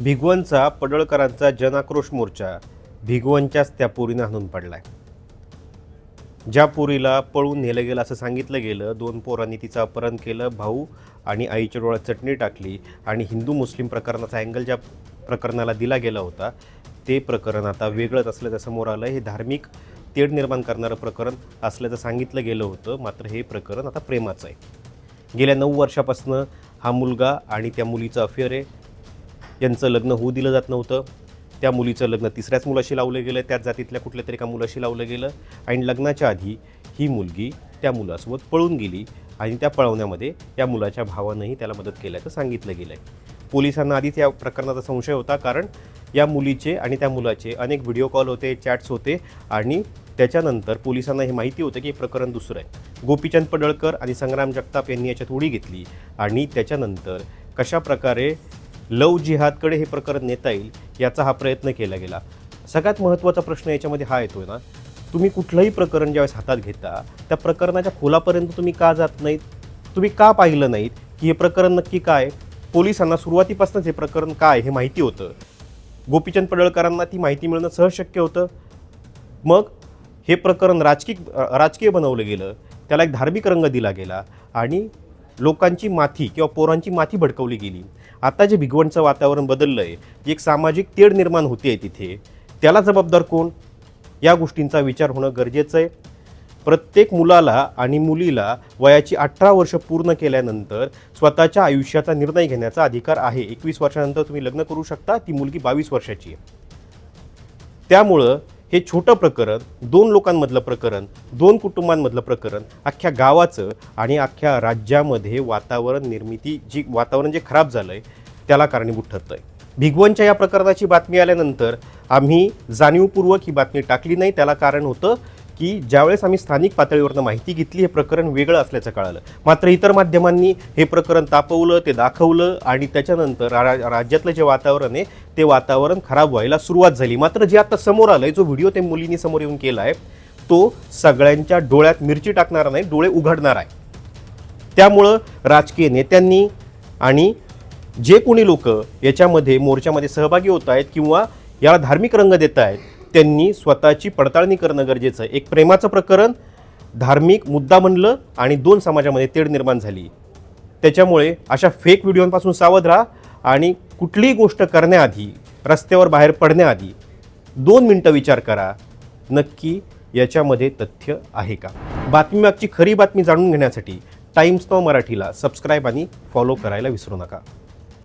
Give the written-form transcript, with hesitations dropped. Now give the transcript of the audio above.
भिगवणचा पडळकरांचा जनआक्रोश मोर्चा भिगवणच्याच त्या पोरीनं हाणून पडलाय. ज्या पोरीला पळून नेलं गेलं असं सांगितलं गेलं, 2 पोरांनी तिचं अपहरण केलं, भाऊ आणि आईच्या डोळ्यात चटणी टाकली आणि हिंदू मुस्लिम प्रकरणाचा अँगल ज्या प्रकरणाला दिला गेला होता ते प्रकरण आता वेगळंच असल्याचं समोर आलं. हे धार्मिक तेढ निर्माण करणारं प्रकरण असल्याचं सांगितलं गेलं होतं, मात्र हे प्रकरण आता प्रेमाचं आहे. गेल्या 9 वर्षापासून हा मुलगा आणि त्या मुलीचं अफेअर आहे. यांचं लग्न होऊ दिलं जात नव्हतं. त्या मुलीचं लग्न 3ऱ्याच मुलाशी लावलं गेलं, त्याच जातीतल्या कुठल्या तरी एका मुलाशी लावलं गेलं आणि लग्नाच्या आधी ही मुलगी त्या मुलासोबत पळून गेली आणि त्या पळवण्यामध्ये या मुलाच्या भावानंही त्याला मदत केल्याचं सांगितलं गेलं आहे. पोलिसांना आधीच या प्रकरणाचा संशय होता, कारण या मुलीचे आणि त्या मुलाचे अनेक व्हिडिओ कॉल होते, चॅट्स होते आणि त्याच्यानंतर पोलिसांना हे माहिती होतं की हे प्रकरण दुसरं आहे. गोपीचंद पडळकर आणि संग्राम जगताप यांनी याच्यात उडी घेतली आणि त्याच्यानंतर कशाप्रकारे लव जिहादकडे हे प्रकरण नेता येईल याचा हा प्रयत्न केला गेला. सगळ्यात महत्त्वाचा प्रश्न याच्यामध्ये हा येतो ना, तुम्ही कुठलंही प्रकरण ज्यावेळेस हातात घेता त्या प्रकरणाच्या खोलापर्यंत तुम्ही का जात नाहीत? तुम्ही का पाहिलं नाहीत की हे प्रकरण नक्की काय? पोलिसांना सुरुवातीपासूनच हे प्रकरण काय हे माहिती होतं. गोपीचंद पडळकरांना ती माहिती मिळणं सहज शक्य होतं. मग हे प्रकरण राजकीय बनवलं गेलं, त्याला एक धार्मिक रंग दिला गेला आणि लोकांची माथी किंवा पोरांची माथी भडकवली गेली. आता जे भिगवणचं वातावरण बदललं आहे, जी एक सामाजिक तेढ निर्माण होते आहे तिथे, त्याला जबाबदार कोण? या गोष्टींचा विचार होणं गरजेचं आहे. प्रत्येक मुलाला आणि मुलीला वयाची 18 वर्ष पूर्ण केल्यानंतर स्वतःच्या आयुष्याचा निर्णय घेण्याचा अधिकार आहे. 21 वर्षानंतर तुम्ही लग्न करू शकता. ती मुलगी 22 वर्षाची आहे. त्यामुळं हे छोटं प्रकरण, 2 लोकांमधलं प्रकरण, 2 कुटुंबांमधलं प्रकरण अख्ख्या गावाचं आणि अख्ख्या राज्यामध्ये वातावरण जे खराब झालं आहे त्याला कारणीभूत ठरतं आहे. भिगवणच्या या प्रकरणाची बातमी आल्यानंतर आम्ही जाणीवपूर्वक ही बातमी टाकली नाही. त्याला कारण होतं की ज्यावेळेस आम्ही स्थानिक पातळीवरनं माहिती घेतली, हे प्रकरण वेगळं असल्याचं कळालं. मात्र इतर माध्यमांनी हे प्रकरण तापवलं, ते दाखवलं आणि त्याच्यानंतर राज्यातलं जे वातावरण आहे ते वातावरण खराब व्हायला सुरुवात झाली. मात्र जे आता समोर आलं आहे, जो व्हिडिओ ते मुलींनी समोर येऊन केला आहे, तो सगळ्यांच्या डोळ्यात मिरची टाकणारा नाही, डोळे उघडणार आहे. त्यामुळं राजकीय नेत्यांनी आणि जे कोणी लोक याच्यामध्ये मोर्चामध्ये सहभागी होत आहेत किंवा याला धार्मिक रंग देत आहेत, त्यांनी स्वतःची पडताळणी करणं गरजेचं आहे. एक प्रेमाचं प्रकरण धार्मिक मुद्दा बनलं आणि 2 समाजामध्ये तेढ निर्माण झाली. त्याच्यामुळे अशा फेक व्हिडिओपासून सावध राहा आणि कुठलीही गोष्ट करण्याआधी, रस्त्यावर बाहेर पडण्याआधी 2 मिनटं विचार करा, नक्की याच्यामध्ये तथ्य आहे का? बातमीमागची खरी बातमी जाणून घेण्यासाठी टाइम्स नाऊ मराठीला सबस्क्राईब आणि फॉलो करायला विसरू नका.